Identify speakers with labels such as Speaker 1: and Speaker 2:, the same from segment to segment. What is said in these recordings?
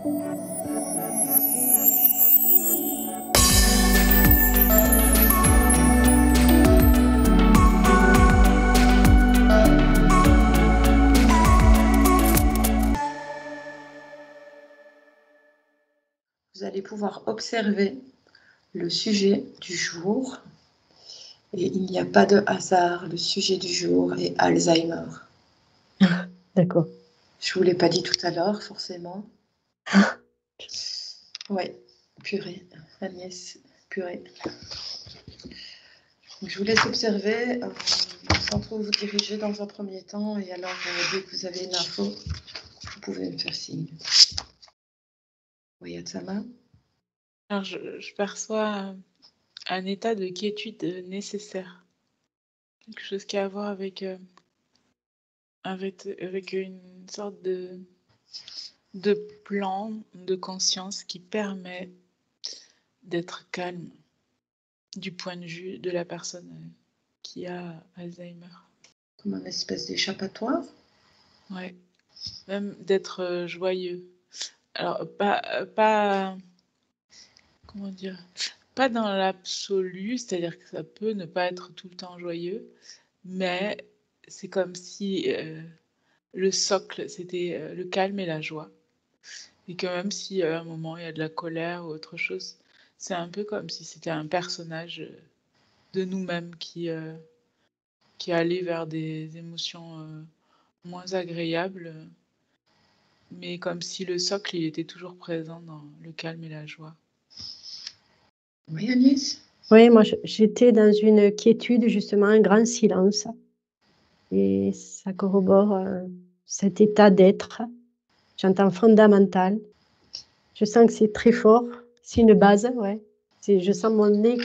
Speaker 1: Vous allez pouvoir observer le sujet du jour et il n'y a pas de hasard. Le sujet du jour est Alzheimer.
Speaker 2: D'accord.
Speaker 1: Je vous l'ai pas dit tout à l'heure, forcément. Ouais, purée, Agnès, purée. Donc, je vous laisse observer sans trop vous diriger dans un premier temps. Et alors, dès que vous avez une info, vous pouvez me faire signe. Oui, Atsama.
Speaker 3: Alors, je perçois un état de quiétude nécessaire. Quelque chose qui a à voir avec une sorte de plan de conscience qui permet d'être calme du point de vue de la personne qui a Alzheimer.
Speaker 1: Comme une espèce d'échappatoire.
Speaker 3: Ouais, même d'être joyeux. Alors, pas comment dire, pas dans l'absolu, c'est-à-dire que ça peut ne pas être tout le temps joyeux, mais c'est comme si le socle, c'était le calme et la joie. Et que même si à un moment il y a de la colère ou autre chose, c'est un peu comme si c'était un personnage de nous-mêmes qui allait vers des émotions moins agréables, mais comme si le socle il était toujours présent dans le calme et la joie.
Speaker 1: Oui, Agnès.
Speaker 2: Oui, moi, j'étais dans une quiétude, justement, un grand silence. Et ça corrobore cet état d'être. J'entends fondamental. Je sens que c'est très fort. C'est une base, ouais. Je sens mon nez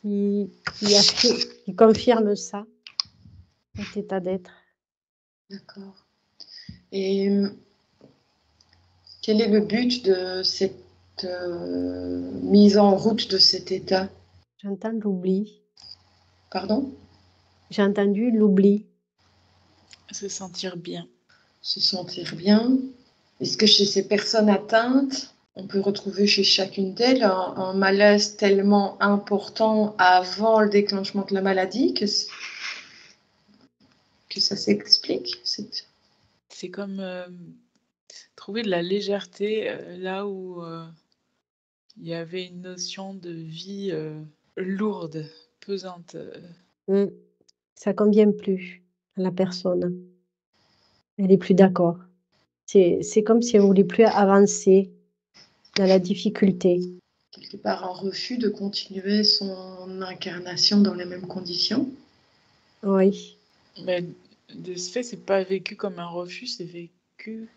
Speaker 2: qui confirme ça, cet état d'être.
Speaker 1: D'accord. Et quel est le but de cette mise en route de cet état?
Speaker 2: J'entends l'oubli.
Speaker 1: Pardon?
Speaker 2: J'ai entendu l'oubli.
Speaker 3: Se sentir bien.
Speaker 1: Se sentir bien. Est-ce que chez ces personnes atteintes, on peut retrouver chez chacune d'elles un malaise tellement important avant le déclenchement de la maladie que ça s'explique?
Speaker 3: C'est comme trouver de la légèreté là où il y avait une notion de vie lourde, pesante.
Speaker 2: Ça convient plus à la personne. Elle est plus d'accord. C'est comme si elle voulait plus avancer dans la difficulté.
Speaker 1: Quelque part un refus de continuer son incarnation dans les mêmes conditions.
Speaker 2: Oui.
Speaker 3: Mais de ce fait, c'est pas vécu comme un refus, c'est vécu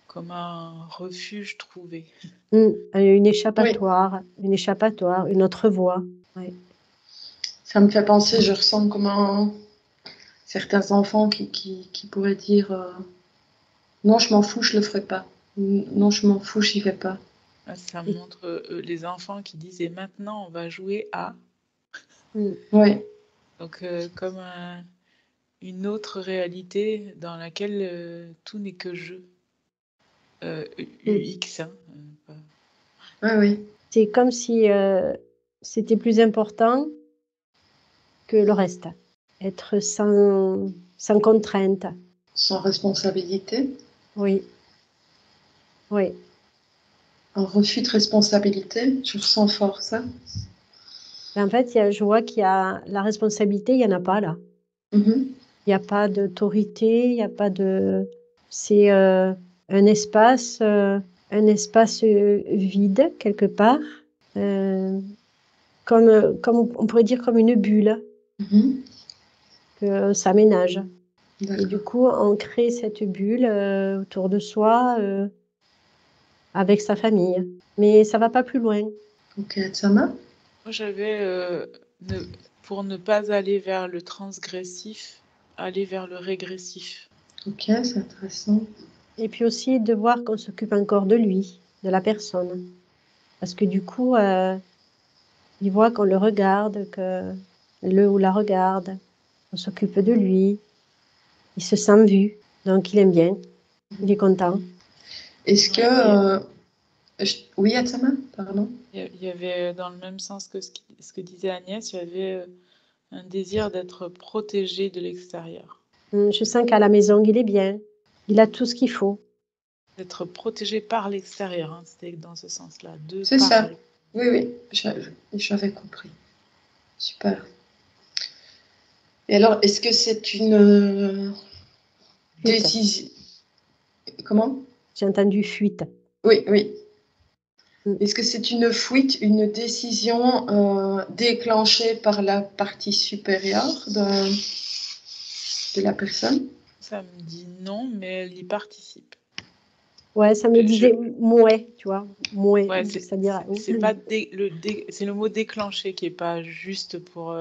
Speaker 3: comme un refuge trouvé.
Speaker 2: Une échappatoire, une autre voie. Oui.
Speaker 1: Ça me fait penser, je ressens comment certains enfants qui pourraient dire non, je m'en fous, je le ferai pas. Non, je m'en fous, j'y vais pas.
Speaker 3: Ça montre les enfants qui disent et maintenant on va jouer à.
Speaker 1: Oui.
Speaker 3: Donc comme une autre réalité dans laquelle tout n'est que jeu. UX. Hein,
Speaker 1: Oui.
Speaker 2: C'est comme si c'était plus important que le reste. Être sans contrainte.
Speaker 1: Sans responsabilité.
Speaker 2: Oui.
Speaker 1: Un refus de responsabilité, je ressens fort ça.
Speaker 2: En fait, je vois qu'il y a la responsabilité, il n'y en a pas là. Il n'y a pas d'autorité, il n'y a pas de... C'est un espace vide quelque part, comme on pourrait dire comme une bulle que ça ménage. Et du coup, on crée cette bulle autour de soi avec sa famille. Mais ça ne va pas plus loin.
Speaker 1: Ok, Tsama.
Speaker 3: Moi, j'avais, pour ne pas aller vers le transgressif, aller vers le régressif.
Speaker 1: Ok, c'est intéressant.
Speaker 2: Et puis aussi de voir qu'on s'occupe encore de lui, de la personne. Parce que du coup, il voit qu'on le regarde, que le ou la regarde, on s'occupe de lui, il se sent vu, donc il aime bien, il est content.
Speaker 1: Est-ce
Speaker 3: Ouais, et
Speaker 1: que... Oui, Atsama, pardon.
Speaker 3: il y avait, dans le même sens que ce que disait Agnès, il y avait un désir d'être protégé de l'extérieur.
Speaker 2: Je sens qu'à la maison, il est bien. Il a tout ce qu'il faut.
Speaker 3: D'être protégé par l'extérieur, hein, c'était dans ce sens-là, de
Speaker 1: C'est
Speaker 3: par
Speaker 1: ça.
Speaker 3: l'extérieur.
Speaker 1: Oui, oui, j'avais compris. Super. Et alors, est-ce que c'est une
Speaker 2: Fuite.
Speaker 1: décision... Comment?
Speaker 2: J'ai entendu fuite.
Speaker 1: Oui, oui.
Speaker 2: Mm.
Speaker 1: Est-ce que c'est une fuite, une décision déclenchée par la partie supérieure de la personne?
Speaker 3: Ça me dit non, mais elle y participe.
Speaker 2: Ouais, ça me
Speaker 3: Je,
Speaker 2: disait
Speaker 3: je-
Speaker 2: mouais, tu vois. Mouais,
Speaker 3: ouais,
Speaker 2: c'est-à-dire...
Speaker 3: c'est pas c'est le mot déclenché qui est pas juste pour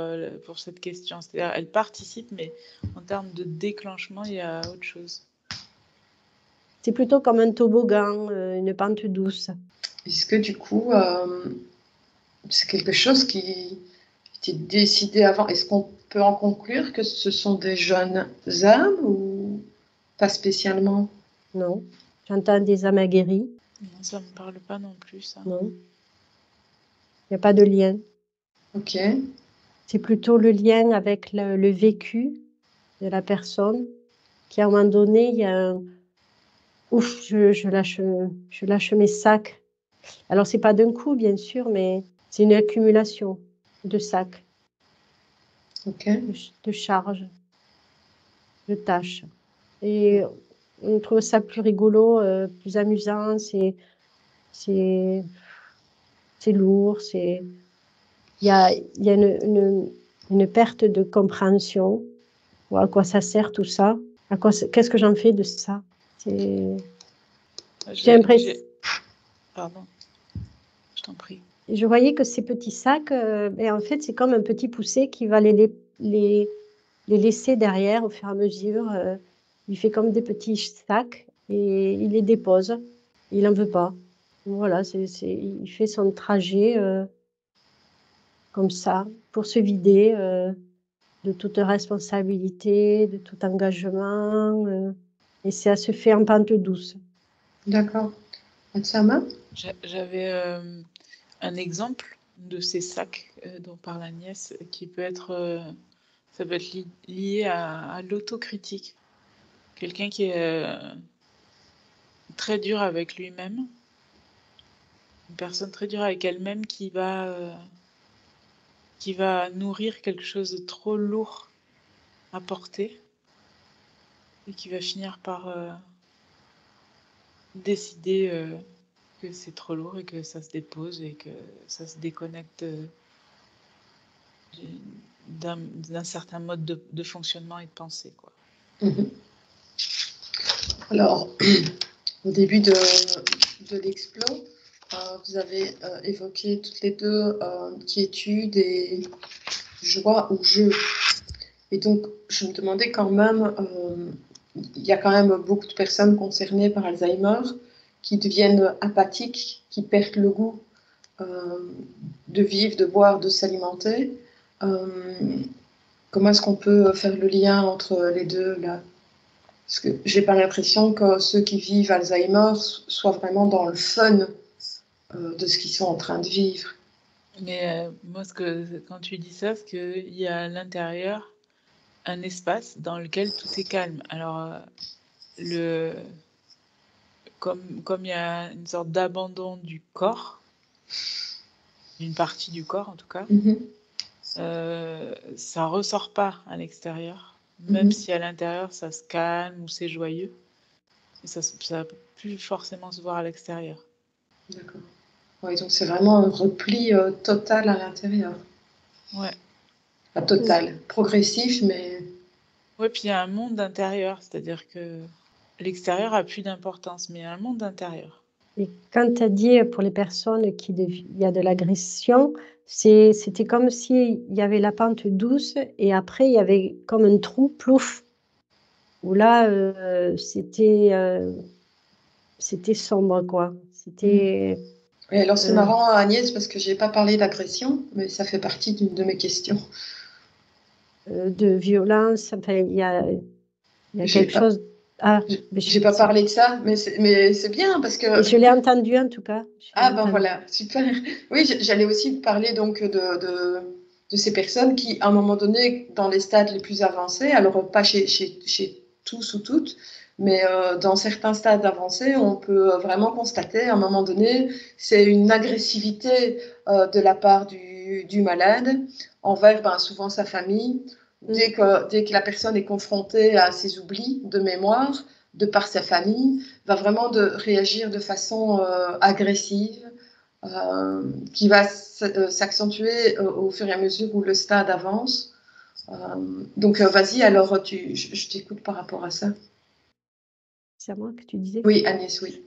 Speaker 3: cette question. C'est-à-dire, elle participe, mais en termes de déclenchement, il y a autre chose.
Speaker 2: C'est plutôt comme un toboggan, une pente douce.
Speaker 1: Est-ce que du coup, c'est quelque chose qui était décidé avant? Est-ce qu'on peut en conclure que ce sont des jeunes âmes ou pas spécialement?
Speaker 2: Non. J'entends des âmes aguerries.
Speaker 3: Non, ça me parle pas non plus, ça.
Speaker 2: Non. Il n'y a pas de lien.
Speaker 1: Ok,
Speaker 2: C'est plutôt le lien avec le vécu de la personne qui, à un moment donné, il y a un ouf, je lâche mes sacs. Alors, c'est pas d'un coup, bien sûr, mais c'est une accumulation de sacs,
Speaker 1: ok.
Speaker 2: de charges, de tâches. Et on trouve ça plus rigolo, plus amusant, c'est lourd, il y a une perte de compréhension. À quoi ça sert tout ça? Qu'est-ce que j'en fais de ça? J'ai l'impression.
Speaker 3: Pardon, je t'en prie.
Speaker 2: Je voyais que ces petits sacs, et en fait, c'est comme un petit poussé qui va les laisser derrière au fur et à mesure. Il fait comme des petits sacs et il les dépose. Il n'en veut pas. Voilà, il fait son trajet comme ça pour se vider de toute responsabilité, de tout engagement. Et ça se fait en pente douce.
Speaker 1: D'accord. Atsama?
Speaker 3: J'avais un exemple de ces sacs dont parle Agnès qui peut être, ça peut être lié à l'autocritique. Quelqu'un qui est très dur avec lui-même, une personne très dure avec elle-même qui va nourrir quelque chose de trop lourd à porter et qui va finir par décider que c'est trop lourd et que ça se dépose et que ça se déconnecte d'un certain mode de fonctionnement et de pensée, quoi.
Speaker 1: Mhm. Alors, au début de l'explo, vous avez évoqué toutes les deux quiétude et joie ou jeu. Et donc, je me demandais quand même, il y a quand même beaucoup de personnes concernées par Alzheimer qui deviennent apathiques, qui perdent le goût de vivre, de boire, de s'alimenter. Comment est-ce qu'on peut faire le lien entre les deux là? Parce que j'ai pas l'impression que ceux qui vivent Alzheimer soient vraiment dans le fun de ce qu'ils sont en train de vivre.
Speaker 3: Mais moi, quand tu dis ça, c'est qu'il y a à l'intérieur un espace dans lequel tout est calme. Alors, comme il y a une sorte d'abandon du corps, d'une partie du corps en tout cas, ça ressort pas à l'extérieur, même si à l'intérieur ça se calme ou c'est joyeux, et ça va plus forcément se voir à l'extérieur.
Speaker 1: D'accord. Ouais, donc c'est vraiment un repli total à l'intérieur.
Speaker 3: Ouais.
Speaker 1: Pas total, progressif, mais...
Speaker 3: Ouais, puis il y a un monde intérieur, c'est-à-dire que l'extérieur a plus d'importance, mais il y a un monde intérieur.
Speaker 2: Et quand tu as dit pour les personnes il y a de l'agression, c'était comme s'il y avait la pente douce et après il y avait comme un trou, plouf, où là c'était sombre, quoi. C'était
Speaker 1: Oui, alors c'est marrant, Agnès, parce que j'ai pas parlé d'agression, mais ça fait partie d'une de mes questions.
Speaker 2: de violence. Enfin, il y a
Speaker 1: J'ai
Speaker 2: quelque
Speaker 1: pas...
Speaker 2: chose Ah,
Speaker 1: J'ai pas parlé de ça, mais c'est bien parce que.
Speaker 2: je l'ai entendu en tout cas.
Speaker 1: Ah ben voilà, super. Oui, j'allais aussi parler donc de ces personnes qui, à un moment donné, dans les stades les plus avancés, alors pas chez tous ou toutes, mais dans certains stades avancés, on peut vraiment constater, à un moment donné, c'est une agressivité de la part du malade envers souvent sa famille. Dès que la personne est confrontée à ses oublis de mémoire, de par sa famille, va vraiment réagir de façon agressive, qui va s'accentuer au fur et à mesure où le stade avance. Donc vas-y, alors je t'écoute par rapport à ça.
Speaker 2: C'est à moi que tu disais?
Speaker 1: Oui, Agnès, oui.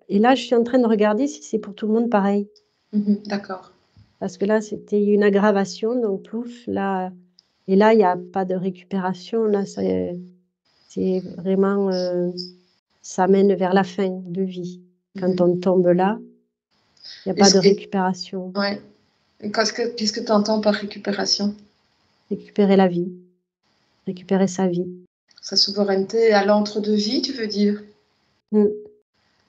Speaker 2: Et là, je suis en train de regarder si c'est pour tout le monde pareil.
Speaker 1: D'accord.
Speaker 2: Parce que là, c'était une aggravation, donc plouf, là. Et là, il n'y a pas de récupération. Là, c'est vraiment, ça mène vers la fin de vie. Quand on tombe là, il n'y a pas de récupération.
Speaker 1: Ouais. Qu'est-ce que tu entends par récupération?
Speaker 2: Récupérer la vie, récupérer sa vie.
Speaker 1: Sa souveraineté à l'entre-deux-vie, tu veux dire?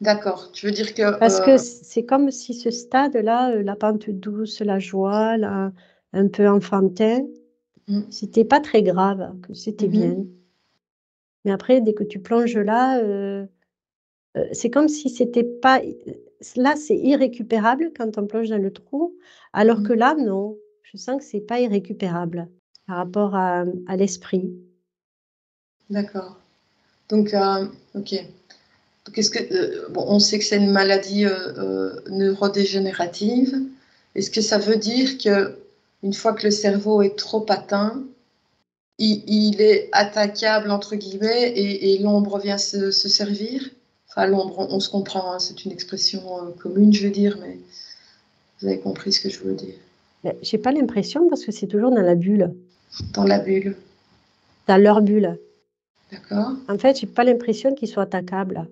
Speaker 1: D'accord. Tu veux dire que...
Speaker 2: Parce que c'est comme si ce stade-là, la pente douce, la joie, là, un peu enfantin, c'était pas très grave, que c'était bien. Mais après, dès que tu plonges là, c'est comme si c'était pas... Là, c'est irrécupérable quand on plonge dans le trou, alors que là, non. Je sens que c'est pas irrécupérable par rapport à l'esprit.
Speaker 1: D'accord. Donc, ok. Donc, on sait que c'est une maladie neurodégénérative. Est-ce que ça veut dire que une fois que le cerveau est trop atteint, il est attaquable entre guillemets et l'ombre vient se servir? Enfin, l'ombre, on se comprend, hein, c'est une expression commune, je veux dire, mais vous avez compris ce que je veux dire.
Speaker 2: Mais j'ai pas l'impression parce que c'est toujours dans la bulle.
Speaker 1: Dans la bulle.
Speaker 2: Dans leur bulle.
Speaker 1: D'accord.
Speaker 2: En fait, j'ai pas l'impression qu'ils soient attaquables.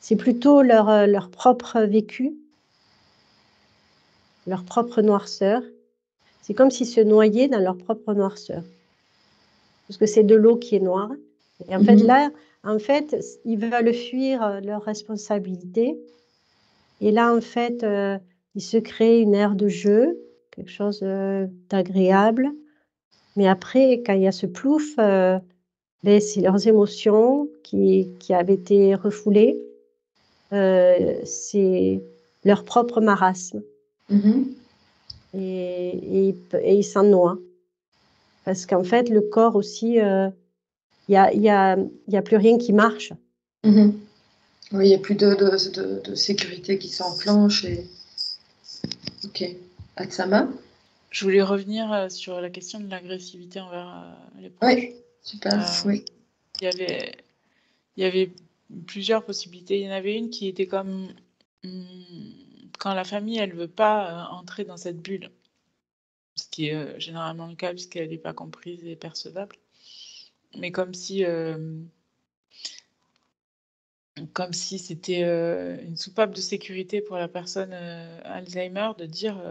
Speaker 2: C'est plutôt leur propre vécu, leur propre noirceur. C'est comme s'ils se noyaient dans leur propre noirceur. Parce que c'est de l'eau qui est noire. Et en fait, là, ils veulent fuir leur responsabilité. Et là, en fait, ils se créent une aire de jeu, quelque chose d'agréable. Mais après, quand il y a ce plouf, c'est leurs émotions qui avaient été refoulées. C'est leur propre marasme. Et ils s'en noient. Parce qu'en fait, le corps aussi, il y a plus rien qui marche.
Speaker 1: Oui, il n'y a plus de sécurité qui s'enclenche. Ok. Atsama?
Speaker 3: Je voulais revenir sur la question de l'agressivité envers les proches.
Speaker 1: Oui, super. Oui.
Speaker 3: Il y avait plusieurs possibilités. Il y en avait une qui était comme quand la famille, elle veut pas entrer dans cette bulle, ce qui est généralement le cas puisqu'elle n'est pas comprise et percevable. Mais comme si c'était une soupape de sécurité pour la personne Alzheimer de dire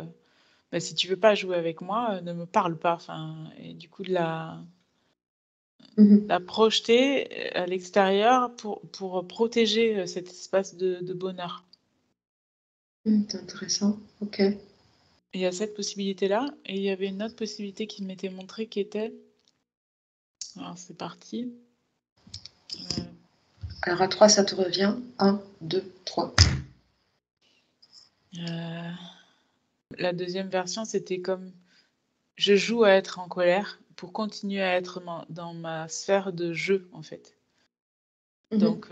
Speaker 3: bah, si tu veux pas jouer avec moi, ne me parle pas. Enfin, et du coup de la projeter à l'extérieur pour protéger cet espace de bonheur.
Speaker 1: C'est intéressant. Ok.
Speaker 3: Il y a cette possibilité-là, et il y avait une autre possibilité qui m'était montrée qui était... Alors c'est parti.
Speaker 1: Alors à 3, ça te revient. 1, 2, 3.
Speaker 3: La deuxième version, c'était comme je joue à être en colère pour continuer à être dans ma sphère de jeu, en fait. Donc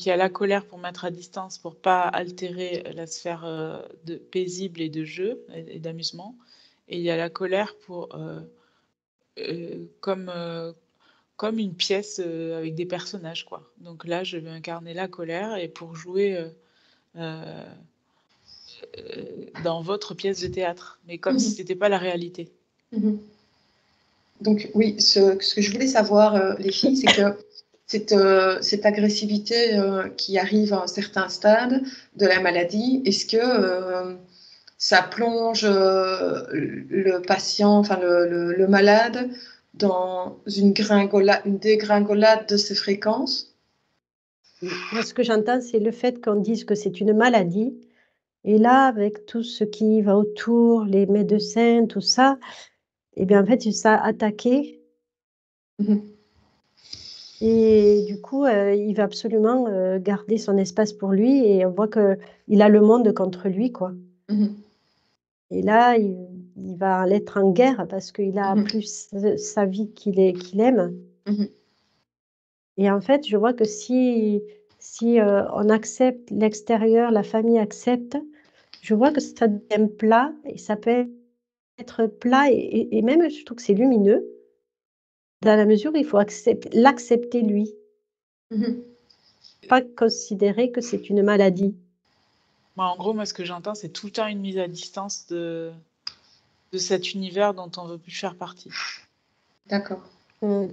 Speaker 3: il y a la colère pour mettre à distance, pour pas altérer la sphère paisible et de jeu et d'amusement. Et il y a la colère pour comme une pièce avec des personnages, quoi. Donc là, je vais incarner la colère et pour jouer dans votre pièce de théâtre, mais comme si c'était pas la réalité.
Speaker 1: Donc oui, ce que je voulais savoir, les filles, c'est que cette agressivité qui arrive à un certain stade de la maladie, est-ce que ça plonge le patient, enfin le malade, dans une dégringolade de ses fréquences?
Speaker 2: Moi, ce que j'entends, c'est le fait qu'on dise que c'est une maladie. Et là, avec tout ce qui va autour, les médecins, tout ça, eh bien, en fait, il s'est attaqué.
Speaker 1: Mmh.
Speaker 2: Et du coup, il va absolument garder son espace pour lui. Et on voit qu'il a le monde contre lui, quoi.
Speaker 1: Mmh.
Speaker 2: Et là, il va être en guerre parce qu'il a
Speaker 1: Mmh.
Speaker 2: plus sa vie qu'il aime.
Speaker 1: Mmh.
Speaker 2: Et en fait, je vois que si on accepte l'extérieur, la famille accepte, je vois que ça devient plat et ça peut être plat et même je trouve que c'est lumineux, dans la mesure où il faut l'accepter lui,
Speaker 1: Mmh.
Speaker 2: pas considérer que c'est une maladie.
Speaker 3: En gros, moi, ce que j'entends, c'est tout le temps une mise à distance de cet univers dont on veut plus faire partie.
Speaker 1: D'accord.
Speaker 2: Mmh.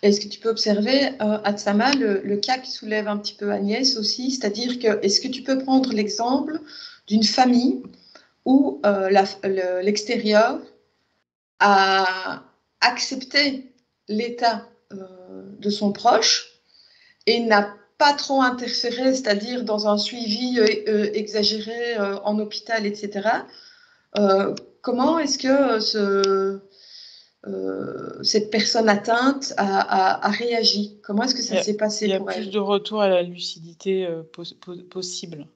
Speaker 1: Est-ce que tu peux observer, Atsama, le cas qui soulève un petit peu Agnès aussi, c'est-à-dire que est-ce que tu peux prendre l'exemple d'une famille où l'extérieur a accepté l'état de son proche et n'a pas trop interféré, c'est-à-dire dans un suivi exagéré en hôpital, etc. Comment est-ce que cette personne atteinte a réagi? Comment est-ce que ça s'est
Speaker 3: Il
Speaker 1: passé
Speaker 3: y a
Speaker 1: pour
Speaker 3: plus
Speaker 1: elle?
Speaker 3: de retour à la lucidité possible.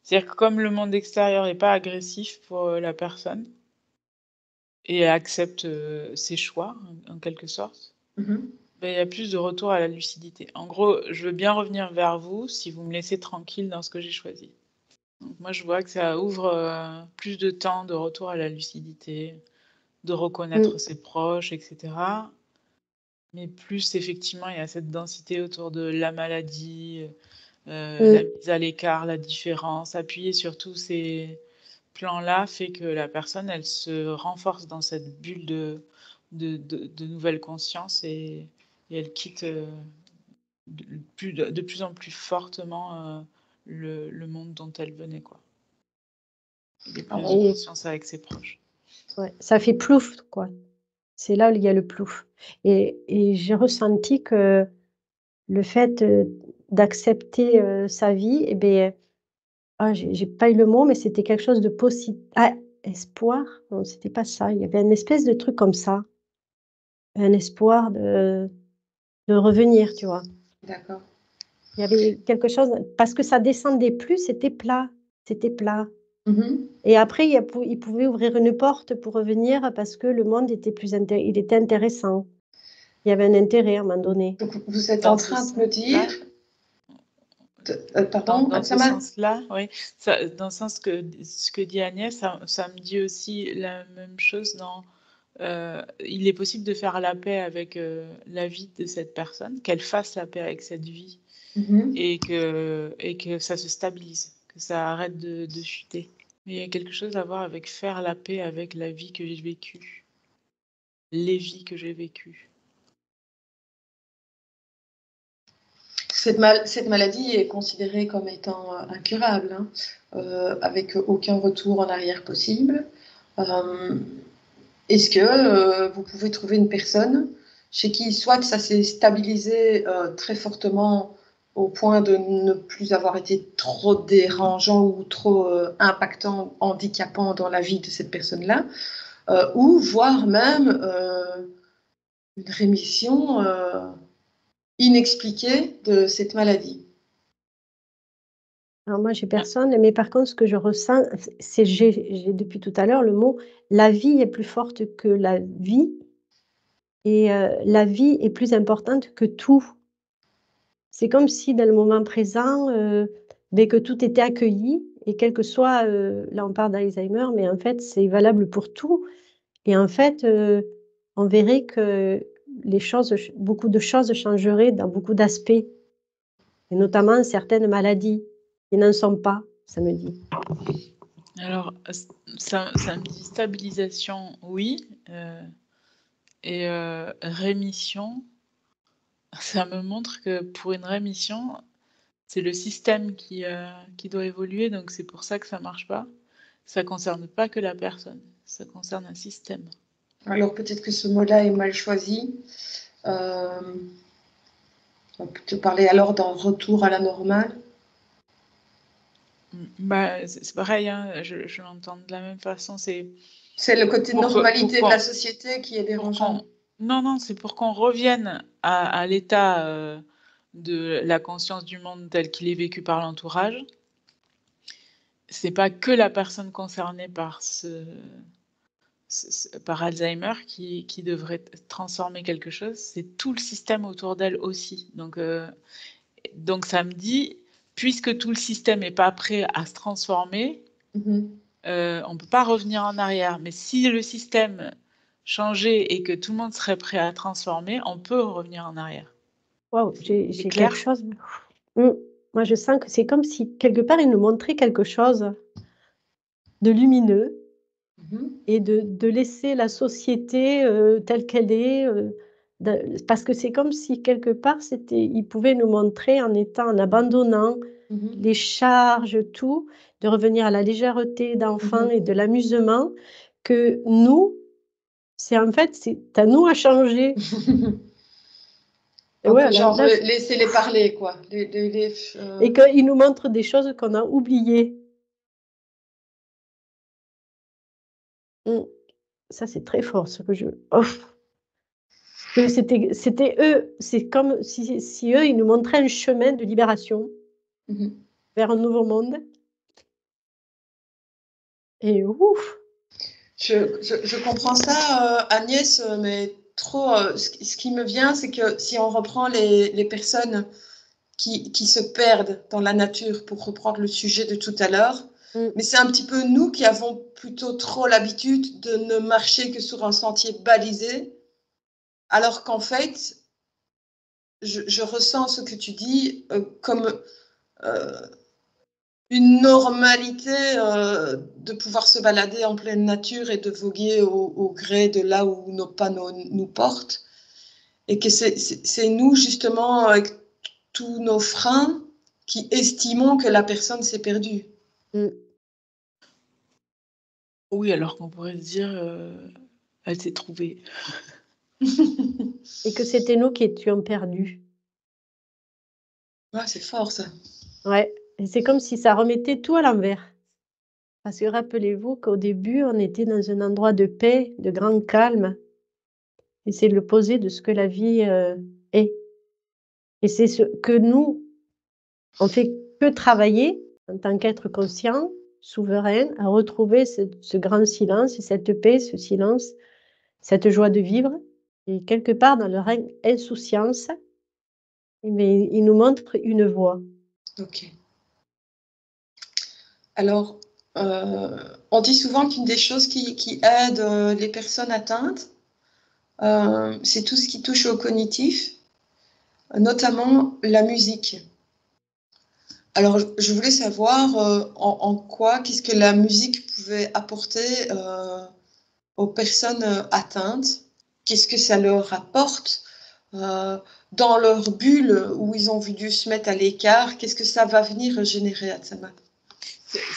Speaker 3: C'est-à-dire que comme le monde extérieur n'est pas agressif pour la personne et elle accepte ses choix, en quelque sorte,
Speaker 1: Mhm.
Speaker 3: ben, il y a plus de retour à la lucidité. En gros, je veux bien revenir vers vous si vous me laissez tranquille dans ce que j'ai choisi. Donc moi, je vois que ça ouvre plus de temps de retour à la lucidité, de reconnaître
Speaker 2: Mmh.
Speaker 3: ses proches, etc. Mais plus effectivement, il y a cette densité autour de la maladie, la
Speaker 2: Mmh.
Speaker 3: mise à l'écart, la différence. Appuyer sur tous ces plans-là fait que la personne, elle se renforce dans cette bulle de nouvelle conscience et elle quitte de plus en plus fortement le monde dont elle venait, quoi. Et prise de
Speaker 2: Et
Speaker 3: conscience avec ses proches.
Speaker 2: ouais, ça fait plouf, quoi. C'est là où il y a le plouf. Et j'ai ressenti que le fait, d'accepter, sa vie et beh, j'ai pas eu le mot, mais c'était quelque chose de espoir? Non, c'était pas ça. Il y avait une espèce de truc comme ça, un espoir de revenir, tu vois?
Speaker 1: D'accord.
Speaker 2: Il y avait quelque chose parce que ça descendait plus, c'était plat, c'était plat.
Speaker 1: Mhm.
Speaker 2: Et après il pouvait ouvrir une porte pour revenir parce que le monde était il était intéressant. Il y avait un intérêt à un moment donné.
Speaker 1: Donc, vous êtes en
Speaker 3: Dans ce
Speaker 1: train de me dire,
Speaker 3: sens-là,
Speaker 1: pardon,
Speaker 3: dans ce
Speaker 1: Atsama?
Speaker 3: sens-là, oui, dans le sens que ce que dit Agnès, ça me dit aussi la même chose il est possible de faire la paix avec la vie de cette personne, qu'elle fasse la paix avec cette vie
Speaker 1: Mhm.
Speaker 3: et que ça se stabilise, que ça arrête de chuter. Mais il y a quelque chose à voir avec faire la paix avec la vie que j'ai vécue, les vies que j'ai vécues.
Speaker 1: Cette maladie est considérée comme étant incurable, hein, avec aucun retour en arrière possible. Est-ce que vous pouvez trouver une personne chez qui soit ça s'est stabilisé très fortement au point de ne plus avoir été trop dérangeant ou trop impactant, handicapant dans la vie de cette personne-là, ou voire même une rémission inexpliquée de cette maladie?
Speaker 2: Alors moi, j'ai personne, mais par contre, ce que je ressens, j'ai depuis tout à l'heure le mot: «La vie est plus forte que la vie» et la vie est plus importante que tout. C'est comme si dans le moment présent, beh, que tout était accueilli et quel que soit, là on parle d'Alzheimer, mais en fait, c'est valable pour tout et en fait, on verrait que les choses beaucoup de choses changeraient dans beaucoup d'aspects et notamment certaines maladies qui n'en sont pas, ça me dit.
Speaker 3: Alors, ça me dit stabilisation, oui, et rémission, ça me montre que pour une rémission, c'est le système qui doit évoluer, donc c'est pour ça que ça marche pas. Ça concerne pas que la personne, ça concerne un système.
Speaker 1: Alors peut-être que ce mot-là est mal choisi. On va plutôt parler alors d'un retour à la normale.
Speaker 3: Bah, c'est pareil, hein, je l'entends de la même façon. C'est
Speaker 1: le côté
Speaker 3: pour
Speaker 1: normalité de la société qui est dérangeant.
Speaker 3: Non, c'est pour qu'on revienne à l'état de la conscience du monde tel qu'il est vécu par l'entourage. C'est pas que la personne concernée par par Alzheimer qui devrait transformer quelque chose, c'est tout le système autour d'elle aussi. Donc ça me dit, puisque tout le système n'est pas prêt à se transformer, on ne peut pas revenir en arrière. Mais si le système changeait et que tout le monde serait prêt à transformer, on peut revenir en arrière.
Speaker 2: Waouh, j'ai quelque chose. Moi, je sens que c'est comme si, quelque part, il nous montrait quelque chose de lumineux et de laisser la société telle qu'elle est. Parce que c'est comme si, quelque part, il pouvait nous montrer, en abandonnant les charges, tout, de revenir à la légèreté d'enfant et de l'amusement, que nous, c'est à nous à changer.
Speaker 1: Et ouais, genre laissez-les parler, quoi.
Speaker 2: Et qu'il nous montre des choses qu'on a oubliées. Ça, c'est très fort, ce que je... C'était eux, c'est comme si eux, ils nous montraient un chemin de libération vers un nouveau monde. Et ouf!
Speaker 1: Je comprends ça, Agnès, mais trop. Ce qui me vient, c'est que si on reprend les personnes qui se perdent dans la nature, pour reprendre le sujet de tout à l'heure, mais c'est un petit peu nous qui avons plutôt trop l'habitude de ne marcher que sur un sentier balisé, alors qu'en fait, je ressens ce que tu dis comme une normalité de pouvoir se balader en pleine nature et de voguer au gré de là où nos pas nous portent. Et que c'est nous, justement, avec tous nos freins, qui estimons que la personne s'est perdue.
Speaker 3: Oui, alors qu'on pourrait se dire, elle s'est trouvée.
Speaker 2: Et que c'était nous qui étions perdus.
Speaker 1: Ouais, c'est fort, ça.
Speaker 2: Ouais, et c'est comme si ça remettait tout à l'envers. Parce que rappelez-vous qu'au début, on était dans un endroit de paix, de grand calme. Et c'est l'opposé de ce que la vie est. Et c'est ce que nous, on fait que travailler en tant qu'être conscient, souverain, à retrouver ce grand silence et cette paix, ce silence, cette joie de vivre. Et quelque part, dans leur insouciance, mais il nous montre une voie.
Speaker 1: Ok. Alors, on dit souvent qu'une des choses qui aide les personnes atteintes, c'est tout ce qui touche au cognitif, notamment la musique. Alors, je voulais savoir en quoi, qu'est-ce que la musique pouvait apporter aux personnes atteintes, qu'est-ce que ça leur apporte dans leur bulle où ils ont dû se mettre à l'écart, qu'est-ce que ça va venir générer à Tsama?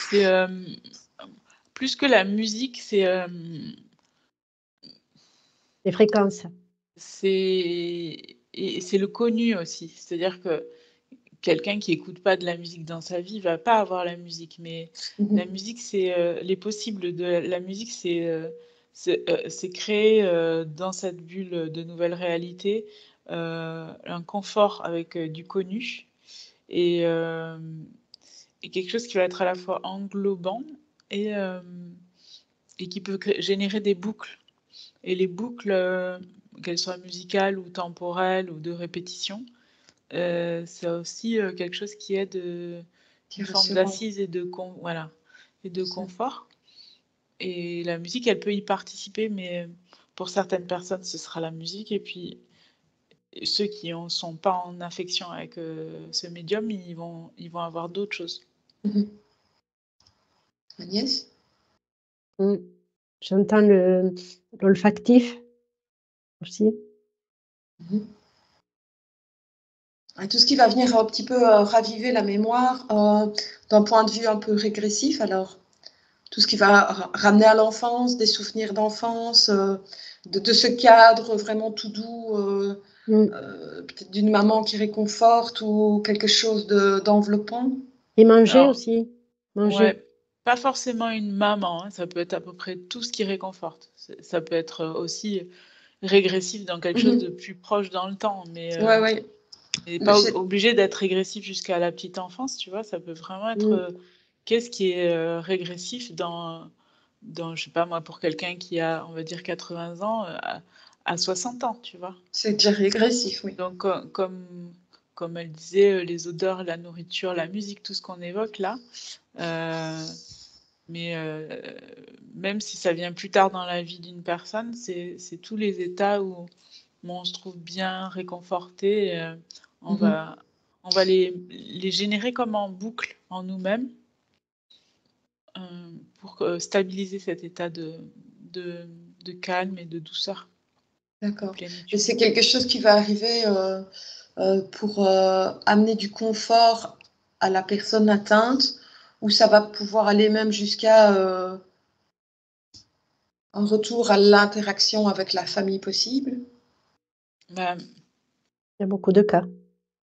Speaker 3: C'est plus que la musique, c'est
Speaker 2: Les fréquences.
Speaker 3: c'est le connu aussi. C'est-à-dire que quelqu'un qui écoute pas de la musique dans sa vie va pas avoir la musique. Mais la musique, c'est les possibles de la musique, c'est créer dans cette bulle de nouvelles réalités un confort avec du connu et quelque chose qui va être à la fois englobant et qui peut générer des boucles. Et les boucles, qu'elles soient musicales ou temporelles ou de répétition, c'est aussi quelque chose qui aide une forme d'assise et de confort. Et la musique, elle peut y participer, mais pour certaines personnes, ce sera la musique. Et puis, ceux qui ne sont pas en affection avec ce médium, ils vont avoir d'autres choses.
Speaker 1: Agnès?
Speaker 2: J'entends l'olfactif aussi.
Speaker 1: Tout ce qui va venir un petit peu raviver la mémoire d'un point de vue un peu régressif, alors tout ce qui va ramener à l'enfance, des souvenirs d'enfance, de ce cadre vraiment tout doux, peut-être d'une maman qui réconforte ou quelque chose d'enveloppant.
Speaker 2: Et manger
Speaker 3: Alors,
Speaker 2: aussi. Manger.
Speaker 3: ouais, pas forcément une maman, hein, ça peut être à peu près tout ce qui réconforte. Ça peut être aussi régressif dans quelque chose de plus proche dans le temps, mais
Speaker 1: Ouais.
Speaker 3: pas obligé d'être régressif jusqu'à la petite enfance, tu vois. Ça peut vraiment être qu'est-ce qui est régressif dans, je sais pas moi, pour quelqu'un qui a, on va dire, 80 ans à 60 ans, tu vois.
Speaker 1: C'est déjà régressif, oui.
Speaker 3: Donc, comme elle disait, les odeurs, la nourriture, la musique, tout ce qu'on évoque là. Mais même si ça vient plus tard dans la vie d'une personne, c'est tous les états où on se trouve bien réconforté. On va les générer comme en boucle en nous-mêmes pour stabiliser cet état de calme et de douceur.
Speaker 1: D'accord. Et c'est quelque chose qui va arriver pour amener du confort à la personne atteinte, ou ça va pouvoir aller même jusqu'à un retour à l'interaction avec la famille possible?
Speaker 3: Bah,
Speaker 2: Il y a beaucoup de cas.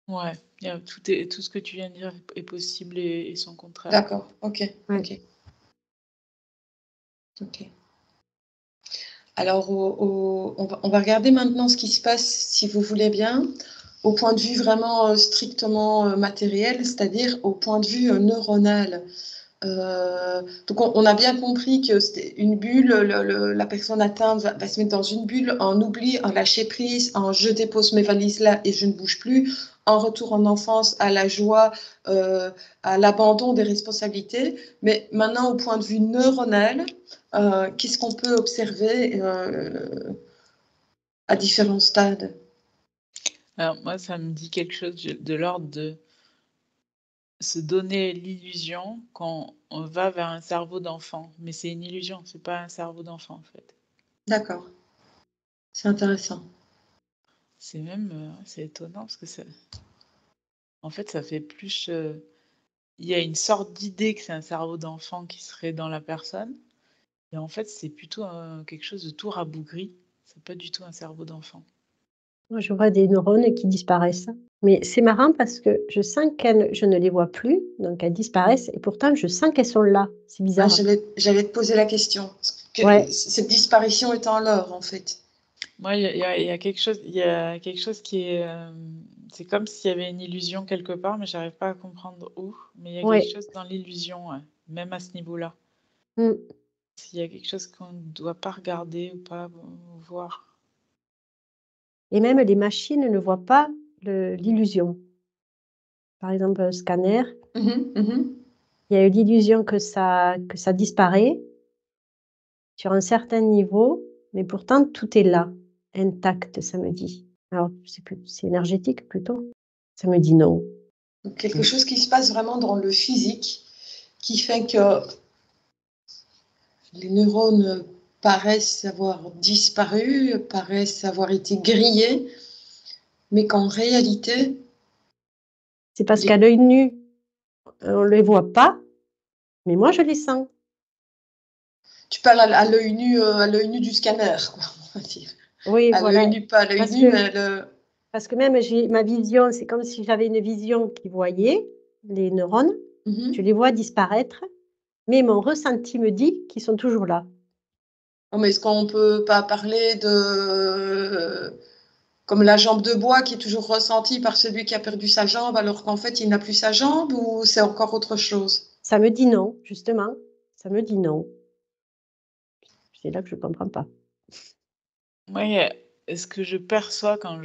Speaker 3: ouais, tout ce que tu viens de dire est possible et son contraire.
Speaker 1: D'accord, ok. Alors, on va regarder maintenant ce qui se passe, si vous voulez bien, au point de vue vraiment strictement matériel, c'est-à-dire au point de vue neuronal. Donc, on a bien compris que c'était une bulle, la personne atteinte va se mettre dans une bulle, en oubli, en lâcher prise, en je dépose mes valises là et je ne bouge plus, en retour en enfance, à la joie, à l'abandon des responsabilités. Mais maintenant, au point de vue neuronal, qu'est-ce qu'on peut observer à différents stades?
Speaker 3: Alors, moi, ça me dit quelque chose de l'ordre de se donner l'illusion qu'on va vers un cerveau d'enfant. Mais c'est une illusion, c'est pas un cerveau d'enfant, en fait.
Speaker 1: D'accord. C'est intéressant.
Speaker 3: C'est même, c'est étonnant parce que en fait, ça fait plus. Il y a une sorte d'idée que c'est un cerveau d'enfant qui serait dans la personne. Et en fait, c'est plutôt quelque chose de tout rabougri. C'est pas du tout un cerveau d'enfant.
Speaker 2: Moi, je vois des neurones qui disparaissent. Mais c'est marrant parce que je sens je ne les vois plus, donc elles disparaissent, et pourtant je sens qu'elles sont là. C'est bizarre.
Speaker 1: J'allais te poser la question.
Speaker 2: Ouais.
Speaker 1: Cette disparition est en l'or, en fait.
Speaker 3: Moi, il y a quelque chose qui est. C'est comme s'il y avait une illusion quelque part, mais j'arrive pas à comprendre où. Mais il y a
Speaker 2: Ouais.
Speaker 3: quelque chose dans l'illusion, ouais, même à ce niveau-là.
Speaker 2: Mm.
Speaker 3: S'il y a quelque chose qu'on ne doit pas regarder ou pas voir.
Speaker 2: Et même les machines ne voient pas l'illusion. Par exemple, un scanner, il y a eu l'illusion que ça disparaît sur un certain niveau, mais pourtant tout est là, intact, ça me dit. Alors, c'est énergétique plutôt. Ça me dit non.
Speaker 1: Donc, quelque chose qui se passe vraiment dans le physique, qui fait que les neurones paraissent avoir disparu, paraissent avoir été grillés, mais qu'en réalité,
Speaker 2: C'est parce qu'à l'œil nu, on ne les voit pas, mais moi, je les sens.
Speaker 1: tu parles à l'œil nu du scanner, quoi, on va dire.
Speaker 2: Oui,
Speaker 1: À
Speaker 2: voilà.
Speaker 1: l'œil nu, pas à l'œil nu, mais
Speaker 2: Parce que même ma vision, c'est comme si j'avais une vision qui voyait les neurones, je les vois disparaître, mais mon ressenti me dit qu'ils sont toujours là.
Speaker 1: Oh, mais est-ce qu'on peut pas parler comme la jambe de bois qui est toujours ressentie par celui qui a perdu sa jambe alors qu'en fait il n'a plus sa jambe, ou c'est encore autre chose?
Speaker 2: Ça me dit non, justement. Ça me dit non. C'est là que je ne comprends pas.
Speaker 3: Moi, ce que je perçois quand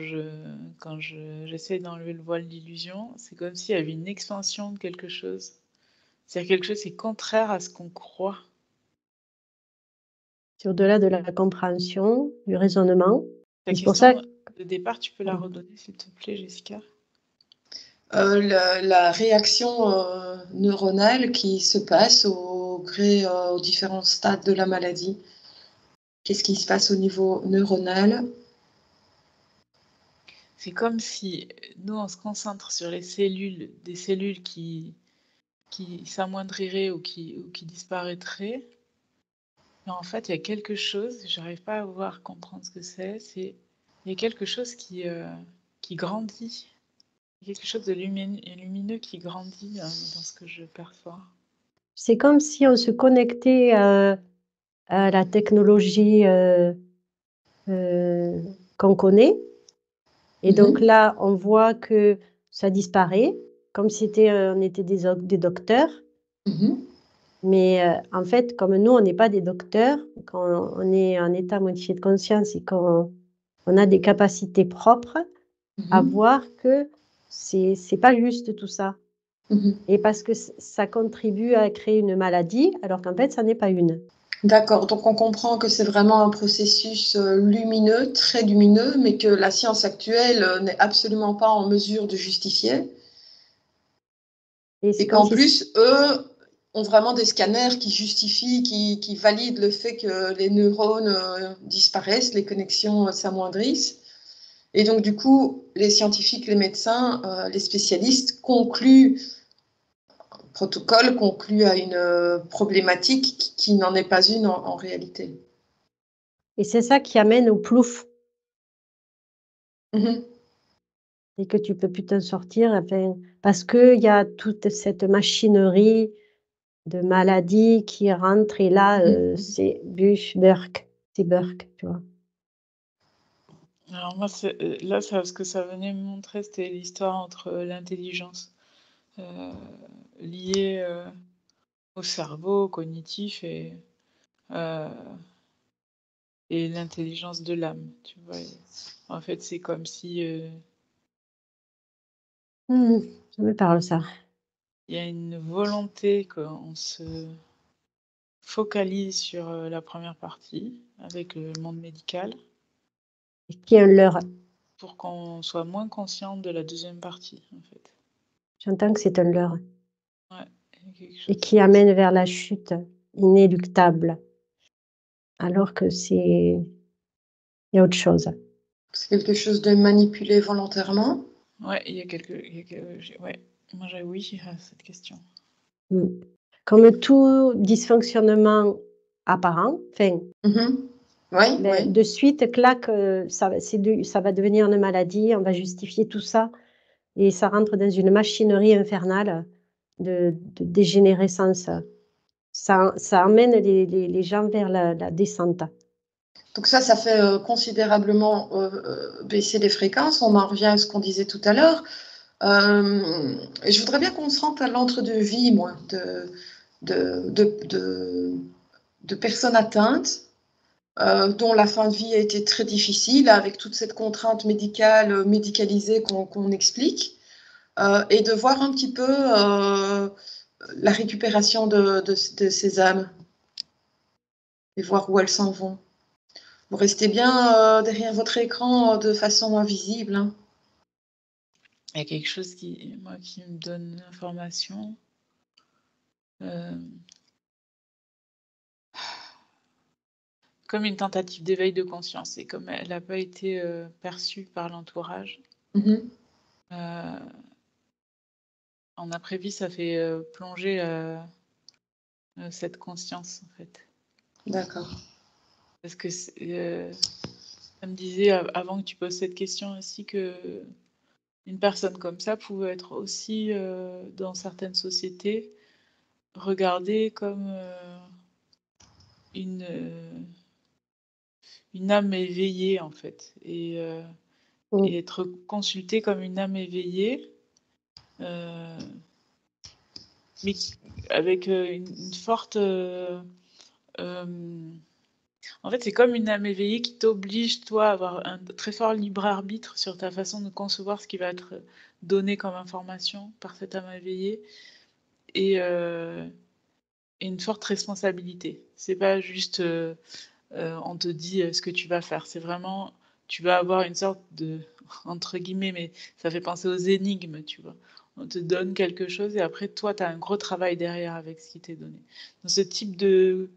Speaker 3: j'essaie d'enlever le voile d'illusion, c'est comme s'il y avait une expansion de quelque chose. C'est-à-dire quelque chose qui est contraire à ce qu'on croit.
Speaker 2: C'est au-delà de la compréhension, du raisonnement.
Speaker 3: Ta
Speaker 2: C'est pour ça
Speaker 3: question de départ, tu peux la redonner, s'il te plaît, Jessica?
Speaker 1: La réaction neuronale qui se passe au gré aux différents stades de la maladie. Qu'est-ce qui se passe au niveau neuronal?
Speaker 3: C'est comme si nous, on se concentre sur les cellules, des cellules qui qui s'amoindrirait ou qui disparaîtrait. Mais en fait, il y a quelque chose, j'arrive pas à voir, comprendre ce que c'est. Il y a quelque chose qui grandit. Il y a quelque chose de lumineux qui grandit dans ce que je perçois.
Speaker 2: C'est comme si on se connectait à la technologie qu'on connaît. Et donc là, on voit que ça disparaît, comme si on était des docteurs. Mais en fait, comme nous, on n'est pas des docteurs, quand on est en état modifié de conscience et qu'on a des capacités propres, à voir que c'est pas juste tout ça. Et parce que ça contribue à créer une maladie, alors qu'en fait, ça n'est pas une.
Speaker 1: D'accord, donc on comprend que c'est vraiment un processus lumineux, très lumineux, mais que la science actuelle n'est absolument pas en mesure de justifier. Et qu'en plus, eux ont vraiment des scanners qui justifient, qui valident le fait que les neurones disparaissent, les connexions s'amoindrissent. Et donc, du coup, les scientifiques, les médecins, les spécialistes concluent, protocole conclut à une problématique qui n'en est pas une en réalité.
Speaker 2: Et c'est ça qui amène au plouf. Et que tu peux plus t'en sortir, enfin, parce qu'il y a toute cette machinerie de maladies qui rentre et là, c'est Burke, tu vois.
Speaker 3: Alors moi, là, ce que ça venait me montrer, c'était l'histoire entre l'intelligence liée au cerveau cognitif et l'intelligence de l'âme, tu vois. En fait, c'est comme si
Speaker 2: Ça me parle ça.
Speaker 3: il y a une volonté qu'on se focalise sur la première partie avec le monde médical.
Speaker 2: Et qui est un leurre.
Speaker 3: Pour qu'on soit moins conscient de la deuxième partie, en fait.
Speaker 2: J'entends que c'est un leurre.
Speaker 3: Ouais,
Speaker 2: et qui amène vers la chute inéluctable. Alors que il y a autre chose.
Speaker 1: C'est quelque chose de manipulé volontairement.
Speaker 3: Ouais, il y a ouais, moi j'ai oui à cette question.
Speaker 2: Comme tout dysfonctionnement apparent, enfin,
Speaker 1: Oui.
Speaker 2: de suite, clac, ça va devenir une maladie, on va justifier tout ça, et ça rentre dans une machinerie infernale de dégénérescence. Ça amène les gens vers la descente.
Speaker 1: Donc ça fait considérablement baisser les fréquences. On en revient à ce qu'on disait tout à l'heure. Je voudrais bien qu'on se rende à l'entre-deux-vie, moi, de personnes atteintes, dont la fin de vie a été très difficile, avec toute cette contrainte médicale, médicalisée qu'on explique, et de voir un petit peu la récupération de ces âmes, et voir où elles s'en vont. Vous restez bien derrière votre écran de façon invisible. Hein.
Speaker 3: Il y a quelque chose qui me donne l'information. Comme une tentative d'éveil de conscience. Et comme elle n'a pas été perçue par l'entourage, en après-vie, ça fait plonger cette conscience, en fait.
Speaker 1: D'accord.
Speaker 3: Parce que ça me disait avant que tu poses cette question aussi que une personne comme ça pouvait être aussi dans certaines sociétés regardée comme une âme éveillée en fait et être consultée comme une âme éveillée mais avec une forte en fait, c'est comme une âme éveillée qui t'oblige, toi, à avoir un très fort libre arbitre sur ta façon de concevoir ce qui va être donné comme information par cette âme éveillée et une forte responsabilité. C'est pas juste on te dit ce que tu vas faire, c'est vraiment tu vas avoir une sorte de entre guillemets, mais ça fait penser aux énigmes, tu vois. On te donne quelque chose et après toi, tu as un gros travail derrière avec ce qui t'est donné. Donc ce type de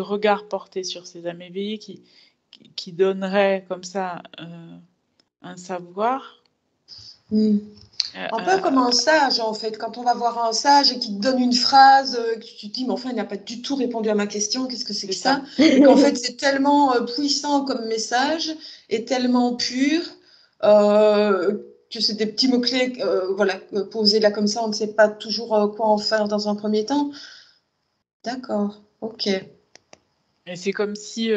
Speaker 3: regard porté sur ces âmes éveillées qui donnerait comme ça un savoir.
Speaker 1: Un peu comme un sage, en fait. Quand on va voir un sage et qu'il te donne une phrase, que tu te dis, mais enfin, il n'a pas du tout répondu à ma question, qu'est-ce que c'est que
Speaker 3: C'est
Speaker 1: ça?
Speaker 3: ça.
Speaker 1: Et qu'en fait, c'est tellement puissant comme message et tellement pur euh, que c'est des petits mots-clés, voilà, posés là comme ça, on ne sait pas toujours quoi en faire dans un premier temps. D'accord, ok.
Speaker 3: Et c'est comme si,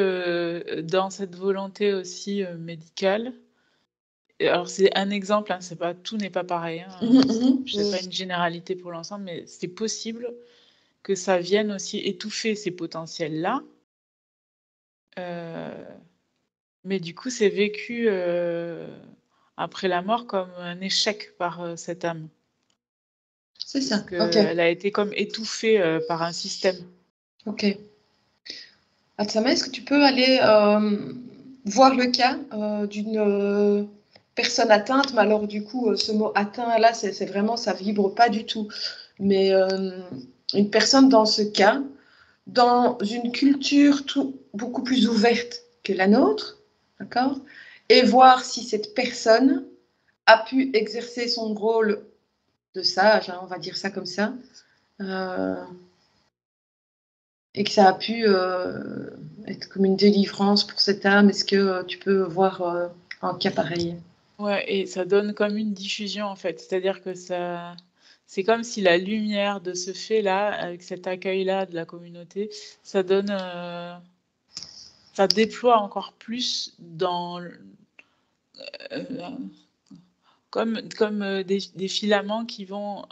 Speaker 3: dans cette volonté aussi, médicale, et alors c'est un exemple, hein, c'est pas tout n'est pas pareil, hein,
Speaker 1: Mhm, mhm.
Speaker 3: je fais pas une généralité pour l'ensemble, mais c'est possible que ça vienne aussi étouffer ces potentiels-là, heu, mais du coup, c'est vécu, après la mort comme un échec par, cette âme.
Speaker 1: C'est
Speaker 3: Parce
Speaker 1: ça, ok.
Speaker 3: qu'elle a été comme étouffée, par un système.
Speaker 1: Ok. Atsama, est-ce que tu peux aller voir le cas d'une personne atteinte, mais alors du coup, ce mot atteint, là, c'est vraiment, ça vibre pas du tout. Mais une personne dans ce cas, dans une culture beaucoup plus ouverte que la nôtre, d'accord? Et voir si cette personne a pu exercer son rôle de sage, hein, on va dire ça comme ça, euh, et que ça a pu être comme une délivrance pour cette âme. Est-ce que tu peux voir un cas pareil?
Speaker 3: Ouais, et ça donne comme une diffusion, en fait. C'est-à-dire que ça c'est comme si la lumière de ce fait-là, avec cet accueil-là de la communauté, ça donne, ça déploie encore plus dans comme, des filaments qui vont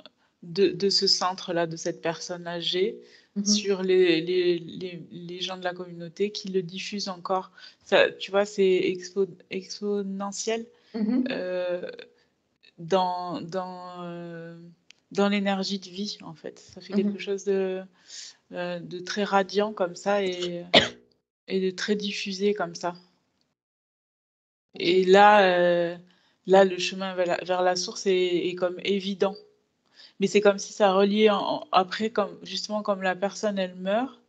Speaker 3: de ce centre-là, de cette personne âgée,
Speaker 1: Mhm.
Speaker 3: sur les gens de la communauté qui le diffusent encore. Ça, tu vois, c'est exponentiel,
Speaker 1: Mhm.
Speaker 3: heu, dans dans l'énergie de vie, en fait. Ça fait quelque
Speaker 1: Mhm.
Speaker 3: chose de très radiant comme ça et de très diffusé comme ça. Et
Speaker 1: Ok.
Speaker 3: là, le chemin vers la source est comme évident. Mais c'est comme si ça reliait après, comme justement, comme la personne, elle meurt,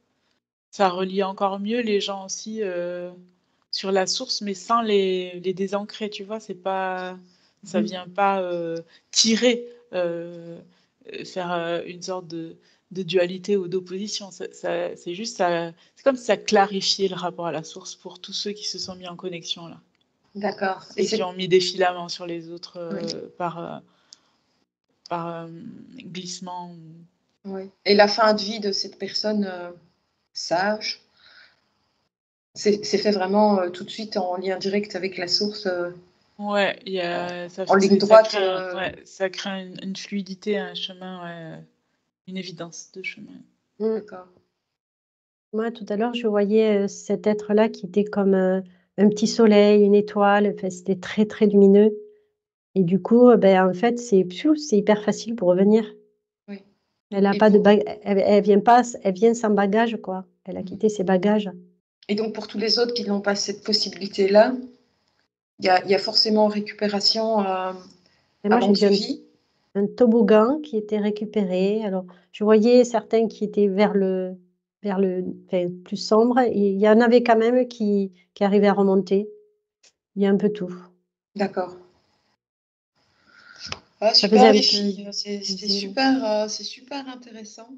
Speaker 3: ça relie encore mieux les gens aussi, sur la source, mais sans les désancrer, tu vois? C'est pas ça
Speaker 1: Mhm.
Speaker 3: vient pas, tirer, faire, une sorte de dualité ou d'opposition. C'est juste ça c'est comme si ça clarifiait le rapport à la source pour tous ceux qui se sont mis en connexion là
Speaker 1: D'accord. Et
Speaker 3: et qui
Speaker 1: c'est
Speaker 3: ont mis des filaments sur les autres,
Speaker 1: oui.
Speaker 3: par glissement.
Speaker 1: Oui. Et la fin de vie de cette personne sage, c'est fait vraiment tout de suite en lien direct avec la source,
Speaker 3: Ouais, il y
Speaker 1: en,
Speaker 3: a
Speaker 1: en ligne
Speaker 3: ça
Speaker 1: droite.
Speaker 3: crée un ouais, ça crée une fluidité, un chemin, ouais, une évidence de chemin.
Speaker 2: Mmh.
Speaker 1: D'accord.
Speaker 2: Moi, tout à l'heure, je voyais, cet être-là qui était comme, un petit soleil, une étoile, enfin, c'était très, très lumineux et du coup, en fait, c'est hyper facile pour revenir.
Speaker 1: Oui.
Speaker 2: Elle a
Speaker 1: Et,
Speaker 2: pas de
Speaker 1: pour,
Speaker 2: bag elle vient pas elle vient sans bagage, quoi. Elle a
Speaker 1: Mhm.
Speaker 2: quitté ses bagages.
Speaker 1: Et donc pour tous les autres qui n'ont pas cette possibilité-là, il y a forcément récupération
Speaker 2: Et moi,
Speaker 1: avant
Speaker 2: j'ai
Speaker 1: de
Speaker 2: vu
Speaker 1: ce vie.
Speaker 2: un toboggan qui était récupéré. Alors, je voyais certains qui étaient vers le enfin, plus sombre et il y en avait quand même qui arrivaient à remonter. Il y a un peu tout.
Speaker 1: D'accord. Ah,
Speaker 2: Ça faisait
Speaker 1: super
Speaker 2: un
Speaker 1: les
Speaker 2: peu
Speaker 1: filles,
Speaker 2: je disais
Speaker 1: c'est super intéressant.